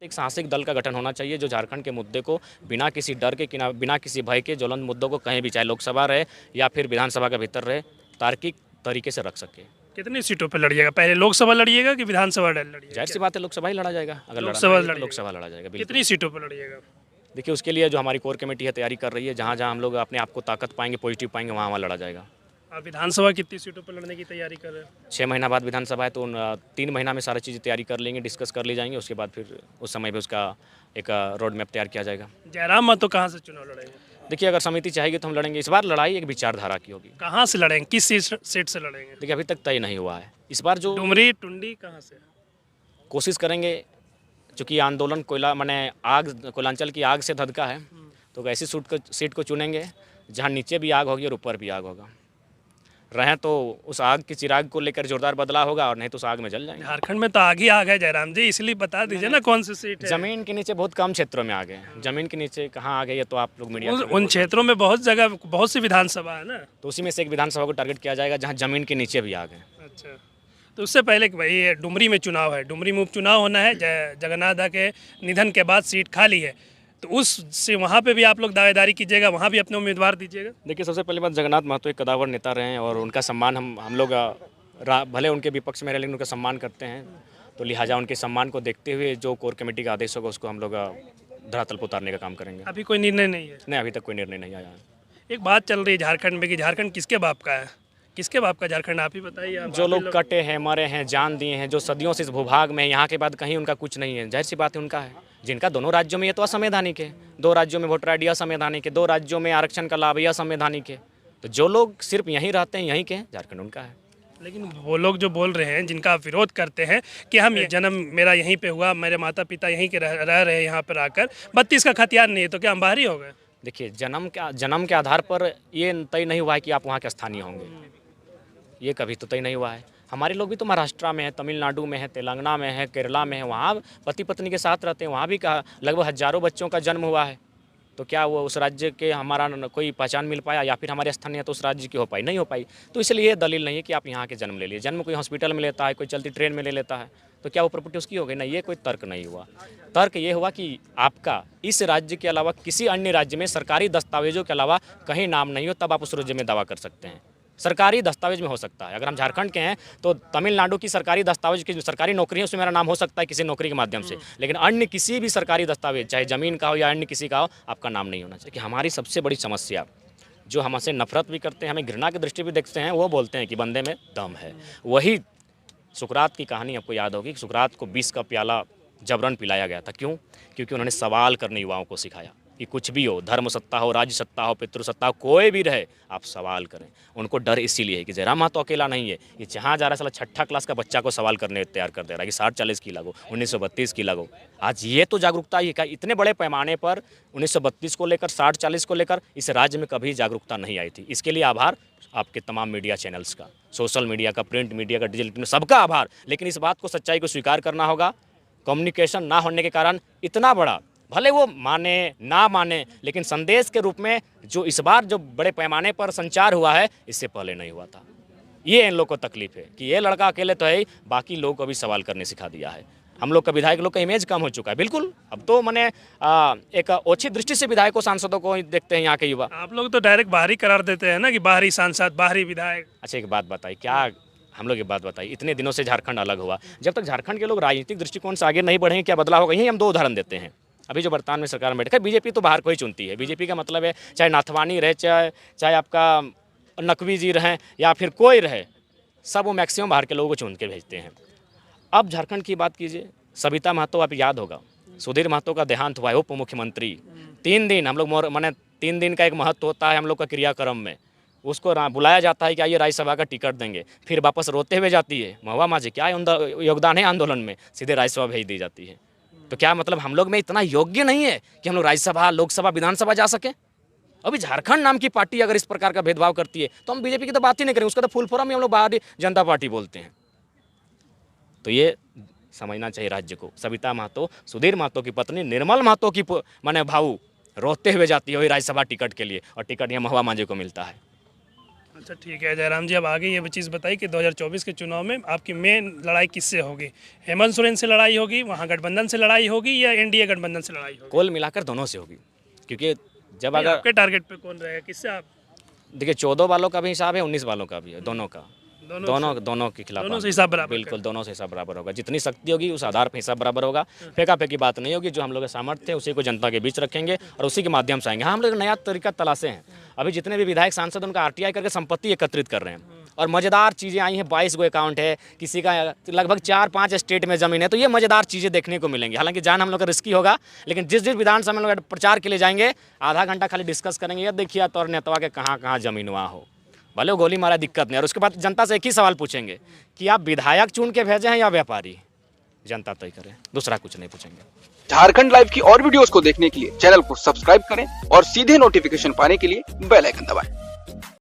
एक साहसिक दल का गठन होना चाहिए जो झारखंड के मुद्दे को बिना किसी डर के बिना किसी भय के ज्वलंत मुद्दों को कहीं भी, चाहे लोकसभा रहे या फिर विधानसभा के भीतर रहे, तार्किक तरीके से रख सके। कितनी सीटों पे लड़िएगा? पहले लोकसभा लड़िएगा कि विधानसभा लड़िएगा? जाहिर सी बात है लोकसभा ही लड़ा जाएगा, अगर लड़ना लोकसभा है तो लड़िएगा। लोकसभा लड़ा जाएगा बिल्कुल। कितनी सीटों पे लड़िएगा? देखिए उसके लिए जो हमारी कोर कमेटी है तैयारी कर रही है, जहाँ जहाँ हम लोग अपने आप को ताकत पाएंगे, पॉजिटिव पाएंगे, वहाँ वहाँ लड़ा जाएगा। आप विधानसभा कितनी सीटों पर लड़ने की तैयारी कर रहे हैं? 6 महीना बाद विधानसभा है तो 3 महीना में सारी चीज़ें तैयारी कर लेंगे, डिस्कस कर ली जाएंगी, उसके बाद फिर उस समय पे उसका एक रोड मैप तैयार किया जाएगा। जयराम महतो कहाँ से चुनाव लड़ेंगे? देखिए अगर समिति चाहेगी तो हम लड़ेंगे। इस बार लड़ाई एक विचारधारा की होगी। कहाँ से लड़ेंगे? किस सीट से लड़ेंगे? देखिए अभी तक तय नहीं हुआ है। इस बार जो डुमरी टुंडी कहाँ से? कोशिश करेंगे, चूँकि आंदोलन कोयला माने आग, कोयलांचल की आग से धधका है, तो ऐसी सीट को चुनेंगे जहाँ नीचे भी आग होगी और ऊपर भी आग होगा। रहें तो उस आग की चिराग को लेकर जोरदार बदलाव होगा, और नहीं तो उस आग में जल जाएंगे। झारखंड में तो आग ही आग है जयराम जी, इसलिए बता दीजिए ना कौन सी सीट है। जमीन के नीचे बहुत कम क्षेत्रों में आ गए। जमीन के नीचे कहाँ आ गए ये तो आप लोग मीडिया उन क्षेत्रों में बहुत जगह, बहुत सी विधानसभा है ना, तो उसी में से एक विधानसभा को टारगेट किया जाएगा जहाँ जमीन के नीचे भी आ गए। अच्छा, तो उससे पहले कि भाई डुमरी में चुनाव है, डुमरी में उपचुनाव होना है, जगन्नाथ के निधन के बाद सीट खाली है, तो उस से वहाँ पे भी आप लोग दावेदारी कीजिएगा, वहाँ भी अपने उम्मीदवार दीजिएगा। देखिए सबसे पहली बात, जगन्नाथ महतो एक कदावर नेता रहे हैं और उनका सम्मान हम लोग भले उनके विपक्ष में रहे लेकिन उनका सम्मान करते हैं, तो लिहाजा उनके सम्मान को देखते हुए जो कोर कमेटी का आदेश होगा उसको हम लोग धरातल पर उतारने का काम करेंगे। अभी कोई निर्णय नहीं है? नहीं, अभी तक कोई निर्णय नहीं आया है। एक बात चल रही है झारखंड में कि झारखंड किसके बाप का है? किसके बाप का झारखंड, आप ही बताइए। जो लोग कटे हैं, मरे हैं, जान दिए हैं, जो सदियों से इस भूभाग में, यहाँ के बाद कहीं उनका कुछ नहीं है, जाहिर सी बात है उनका है। जिनका दोनों राज्यों में ये तो असंवैधानिक है, 2 राज्यों में वोटर आईडी असंवैधानिक है, 2 राज्यों में आरक्षण का लाभ यह असंवैधानिक है, तो जो लोग सिर्फ यहीं रहते हैं, यहीं के, झारखंड उनका है। लेकिन वो लोग जो बोल रहे हैं, जिनका आप विरोध करते हैं कि हम जन्म मेरा यहीं पे हुआ, मेरे माता पिता यहीं के रह रहे हैं, यहाँ पर आकर 32 का खतियान नहीं है, तो क्या हम बाहरी हो गए? देखिए जन्म के आधार पर ये तय नहीं हुआ है कि आप वहाँ के स्थानीय होंगे, ये कभी तो तय नहीं हुआ है। हमारे लोग भी तो महाराष्ट्र में है, तमिलनाडु में है, तेलंगाना में है, केरला में है, वहाँ पति पत्नी के साथ रहते हैं, वहाँ भी लगभग हज़ारों बच्चों का जन्म हुआ है, तो क्या वो उस राज्य के हमारा कोई पहचान मिल पाया, या फिर हमारे स्थानीय तो उस राज्य की हो पाई? नहीं हो पाई। तो इसलिए ये दलील नहीं है कि आप यहाँ के जन्म ले लिए। जन्म कोई हॉस्पिटल में लेता है, कोई चलती ट्रेन में ले लेता है, तो क्या वो प्रॉपर्टी उसकी हो गई? नहीं, ये कोई तर्क नहीं हुआ। तर्क ये हुआ कि आपका इस राज्य के अलावा किसी अन्य राज्य में सरकारी दस्तावेजों के अलावा कहीं नाम नहीं हो, तब आप उस राज्य में दावा कर सकते हैं। सरकारी दस्तावेज में हो सकता है। अगर हम झारखंड के हैं तो तमिलनाडु की सरकारी दस्तावेज की जो सरकारी नौकरी है उसमें मेरा नाम हो सकता है किसी नौकरी के माध्यम से, लेकिन अन्य किसी भी सरकारी दस्तावेज, चाहे ज़मीन का हो या अन्य किसी का हो, आपका नाम नहीं होना चाहिए। कि हमारी सबसे बड़ी समस्या, जो हमसे नफरत भी करते हैं, हमें घृणा की दृष्टि भी देखते हैं, वो बोलते हैं कि बंदे में दम है। वही सुकरात की कहानी आपको याद होगी कि सुकरात को 20 का प्याला जबरन पिलाया गया था। क्यों? क्योंकि उन्होंने सवाल करने युवाओं को सिखाया कि कुछ भी हो, धर्म सत्ता हो, राज्य सत्ता हो, पितृसत्ता हो, कोई भी रहे, आप सवाल करें। उनको डर इसीलिए है कि जयराम महतो अकेला नहीं है, ये जहाँ जा रहा है साला 6ठा क्लास का बच्चा को सवाल करने तैयार कर दे रहा है कि 60-40 की लगो, 1932 की लगो। आज ये तो जागरूकता ही है। इतने बड़े पैमाने पर 1932 को लेकर, 60-40 को लेकर इस राज्य में कभी जागरूकता नहीं आई थी। इसके लिए आभार आपके तमाम मीडिया चैनल्स का, सोशल मीडिया का, प्रिंट मीडिया का, डिजिटल, सबका आभार। लेकिन इस बात को, सच्चाई को स्वीकार करना होगा, कम्युनिकेशन ना होने के कारण इतना बड़ा, भले वो माने ना माने, लेकिन संदेश के रूप में जो इस बार जो बड़े पैमाने पर संचार हुआ है, इससे पहले नहीं हुआ था। ये इन लोग को तकलीफ है कि ये लड़का अकेले तो है ही, बाकी लोगों को भी सवाल करने सिखा दिया है। हम लोग का विधायक लोग का इमेज कम हो चुका है। बिल्कुल, अब तो मैंने एक ओछी दृष्टि से विधायकों सांसदों को देखते हैं यहाँ के युवा। आप लोग तो डायरेक्ट बाहरी करार देते हैं ना कि बाहरी सांसद, बाहरी विधायक। अच्छा एक बात बताइए, क्या हम लोग ये बात बताइए, इतने दिनों से झारखंड अलग हुआ, जब तक झारखंड के लोग राजनीतिक दृष्टिकोण से आगे नहीं बढ़ेंगे, क्या बदलाव होगा? यही हम 2 उदाहरण देते हैं। अभी जो वर्तमान में सरकार में बैठा है, बीजेपी तो बाहर को ही चुनती है। बीजेपी का मतलब है चाहे नाथवानी रहे, चाहे आपका नकवी जी रहें या फिर कोई रहे, सब वो मैक्सिमम बाहर के लोगों को चुन के भेजते हैं। अब झारखंड की बात कीजिए, सविता महतो, आप याद होगा, सुधीर महतो का देहांत हुआ है, उप मुख्यमंत्री। 3 दिन हम लोग माने 3 दिन का एक महत्व होता है हम लोग का क्रियाक्रम में। उसको बुलाया जाता है कि आइए राज्यसभा का टिकट देंगे, फिर वापस रोते हुए जाती है, महुआ माझी क्या योगदान है आंदोलन में, सीधे राज्यसभा भेज दी जाती है। तो क्या मतलब हम लोग में इतना योग्य नहीं है कि हम लोग राज्यसभा, लोकसभा, विधानसभा जा सके? अभी झारखंड नाम की पार्टी अगर इस प्रकार का भेदभाव करती है तो हम बीजेपी की तो बात ही नहीं करेंगे, उसका तो फुल फॉर्म ही हम लोग भारतीय जनता पार्टी बोलते हैं। तो ये समझना चाहिए राज्य को। सविता महतो, सुधीर महतो की पत्नी निर्मल महतो की माने भाऊ रोते हुए जाती है वही राज्यसभा टिकट के लिए, और टिकट यहाँ महुआ माझी को मिलता है। अच्छा ठीक है जयराम जी, अब आगे ये चीज़ बताइए कि 2024 के चुनाव में आपकी मेन लड़ाई किससे होगी? हेमंत सोरेन से लड़ाई होगी, वहाँ गठबंधन से लड़ाई होगी, या एनडीए गठबंधन से लड़ाई होगी? कुल मिलाकर दोनों से होगी, क्योंकि जब नहीं, अगर आपके टारगेट पे कौन रहेगा, किससे आप? देखिए 14 वालों का भी हिसाब है, 19 वालों का भी है, दोनों का, दोनों के खिलाफ दोनों से हिसाब बराबर बिल्कुल दोनों से हिसाब बराबर होगा। जितनी शक्ति होगी उस आधार पर हिसाब बराबर होगा। फेंका फेंकी बात नहीं होगी। जो हम लोग के सामर्थ्य है उसी को जनता के बीच रखेंगे और उसी के माध्यम से आएंगे। हाँ, हम लोग नया तरीका तलाशे हैं। अभी जितने भी विधायक सांसद उनका आरटीआई करके संपत्ति एकत्रित कर रहे हैं और मज़ेदार चीज़ें आई हैं। 22 गो अकाउंट है, किसी का लगभग 4-5 स्टेट में ज़मीन है। तो ये मज़ेदार चीज़ें देखने को मिलेंगी। हालांकि जान हम लोग का रिस्की होगा, लेकिन जिस विधानसभा में लोग प्रचार के लिए जाएंगे आधा घंटा खाली डिस्कस करेंगे, ये देखिए तौर नेतवा के कहाँ कहाँ ज़मीन वहाँ हो, भले वो गोली मारा दिक्कत नहीं। और उसके बाद जनता से एक ही सवाल पूछेंगे कि आप विधायक चुन के भेजे हैं या व्यापारी, जनता तय करे, दूसरा कुछ नहीं पूछेंगे। झारखंड लाइव की और वीडियोस को देखने के लिए चैनल को सब्सक्राइब करें और सीधे नोटिफिकेशन पाने के लिए बेल आइकन दबाएं।